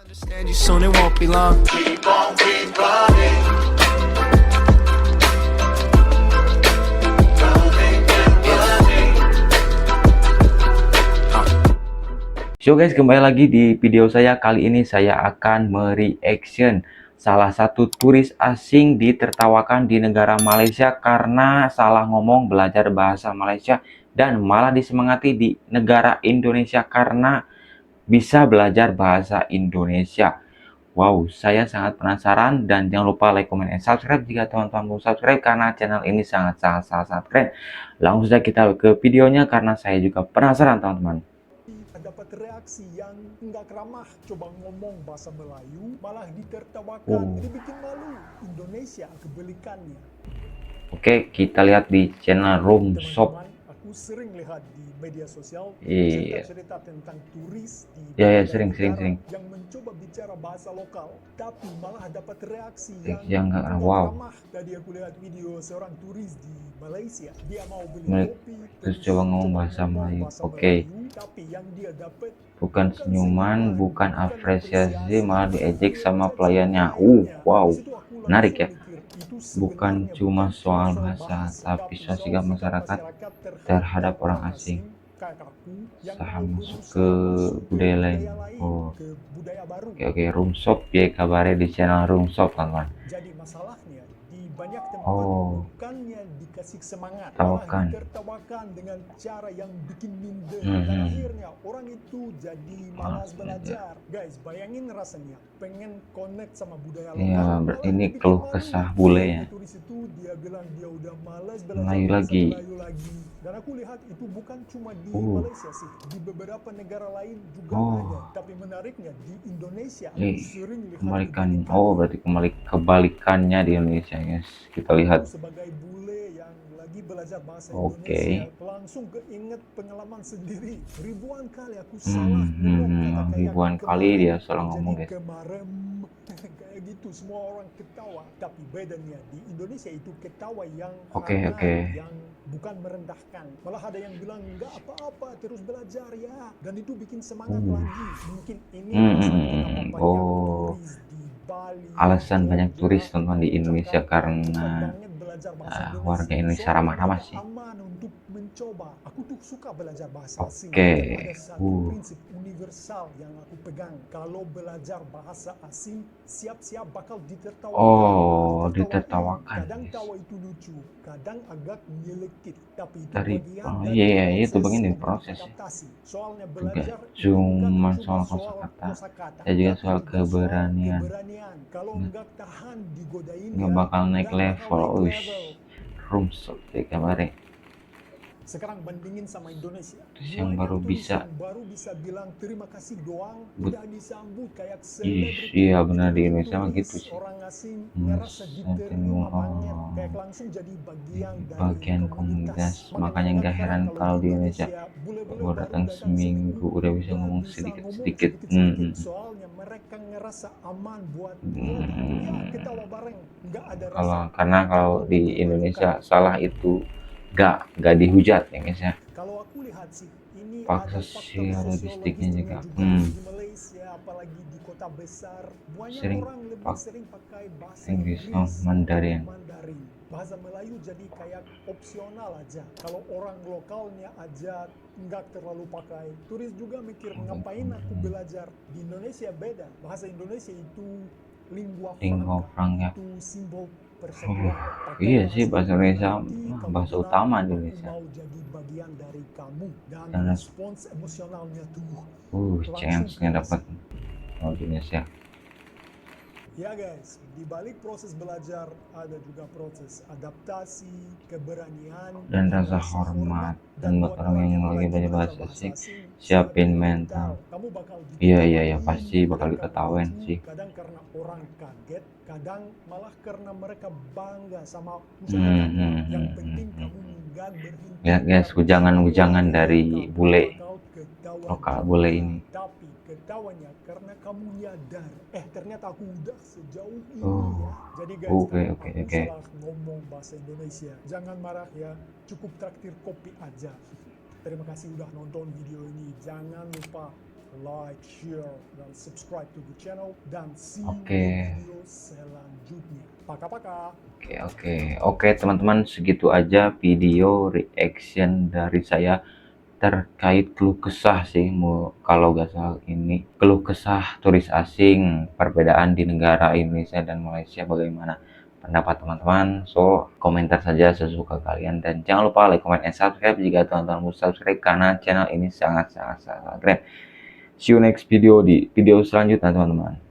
Understand you soon, it won't be long. Keep on, keep running. Running and running. So guys, kembali lagi di video saya. Kali ini saya akan mereaction salah satu turis asing ditertawakan di negara Malaysia karena salah ngomong belajar bahasa Malaysia, dan malah disemangati di negara Indonesia karena bisa belajar bahasa Indonesia. Wow, saya sangat penasaran, dan jangan lupa like, comment, dan subscribe jika teman-teman belum subscribe karena channel ini sangat keren. Langsung saja kita ke videonya karena saya juga penasaran, teman-teman. Dapat reaksi yang nggak ramah, coba ngomong bahasa Melayu malah ditertawakan. Ini bikin malu. Indonesia kebalikannya. Oke, kita lihat di channel Room Shop. Teman-teman, aku sering lihat di media sosial Iya. cerita-cerita tentang turis di Ya, berbagai sering. negara yang mencoba bicara bahasa lokal, tapi malah dapat reaksi Yang nggak nggak wow. ramah. Tadi aku lihat video seorang turis di Malaysia, dia mau beli Baik, kopi, terus coba ngomong bahasa Melayu. Oke. tapi yang dia dapat Bukan senyuman, bukan apresiasi, malah diejek sama pelayannya. Wow, menarik ya. Bukan cuma soal bahasa, tapi soal sikap masyarakat terhadap orang asing. Saham masuk ke budaya lain. Oh, oke. Room Shop ya, kabarnya di channel Room Shop, teman-teman. Jadi masalahnya di banyak tempat bukannya dikasih semangat, malah ditertawakan dengan cara yang bikin minder, dan akhirnya orang itu jadi malas belajar. Guys, bayangin rasanya pengen connect sama budaya lokal. Ini keluh kesah bule ya. Turis itu dia bilang dia udah malas belajar Melayu lagi. Dan aku lihat itu bukan cuma di Malaysia sih, di beberapa negara lain juga ada. Tapi menariknya di Indonesia sering lihat kebalikan. Berarti kebalikannya di Indonesia, guys. Kita lihat. Sebagai bule yang lagi belajar bahasa Indonesia, langsung keinget pengalaman sendiri. Ribuan kali aku salah ngomong ribuan kali dia salah ngomong, guys. Kayak gitu, semua orang ketawa. Tapi bedanya di Indonesia itu ketawa yang yang bukan merendahkan. Malah ada yang bilang nggak apa-apa, terus belajar ya. Dan itu bikin semangat lagi. Mungkin ini alasan banyak turis teman di Indonesia karena warga Indonesia ramah-ramah sih. Untuk mencoba. Aku tuh suka belajar bahasa asing. Ada satu prinsip universal yang aku pegang. Kalau belajar bahasa asing, siap-siap bakal ditertawakan. Ditertawakan. Kadang tawa itu lucu, kadang agak nyelekit, tapi itu bagian dari proses. Soalnya belajar cuma soal kosakata, ya juga soal keberanian. Kalau nggak tahan digodain, nggak bakal naik level. Room Shop ya kemarin. Sekarang bandingin sama Indonesia. Yang baru bisa bilang terima kasih doang, udah disambut kayak iya benar, di Indonesia mah gitu sih. Orang asing ngerasa diterima banget, kayak langsung jadi bagian komunitas. Makanya nggak heran kalau di Indonesia baru datang seminggu udah bisa ngomong sedikit. Soalnya mereka ngerasa aman buat ketawa bareng, nggak ada karena kalau di Indonesia salah itu nggak dihujat ya guys ya. Kalau aku lihat sih ini faktor logistiknya juga di Malaysia, apalagi di kota besar, banyak orang lebih sering pakai bahasa Inggris, Mandarin. Bahasa Melayu jadi kayak opsional aja. Kalau orang lokalnya aja nggak terlalu pakai. Turis juga mikir ngapain aku belajar. Di Indonesia beda. Bahasa Indonesia itu lingua franca, itu simbol persatuan. Iya sih, bahasa Indonesia bahasa utama di Indonesia. Mau jadi bagian dari kamu, dan respons emosionalnya tuh chance-nya dapat di Indonesia. Ya guys, di balik proses belajar ada juga proses adaptasi, keberanian, dan rasa hormat. Dan buat orang yang lagi belajar bahasa asing, siapin mental. Iya, pasti bakal diketawain sih. Kadang karena orang kaget, kadang malah karena mereka bangga sama usaha kamu. Yang penting kamu nggak berhenti. Lihat guys, ujangan dari bule lokal bule ini. Tapi ketawanya karena kamu nyadar, ternyata aku udah sejauh ini ya. Jadi guys, aku salah ngomong bahasa Indonesia, jangan marah ya, cukup traktir kopi aja. Terima kasih udah nonton video ini, jangan lupa like, share, dan subscribe to the channel. Dan see you Oke. di video selanjutnya. Paka-paka. Oke teman-teman, segitu aja video reaction dari saya terkait keluh kesah sih, kalau gak salah ini keluh kesah turis asing, perbedaan di negara Indonesia dan Malaysia. Bagaimana pendapat teman-teman? So komentar saja sesuka kalian, dan jangan lupa like, comment, and subscribe jika teman-teman mau subscribe karena channel ini sangat keren. See you next video di video selanjutnya teman-teman.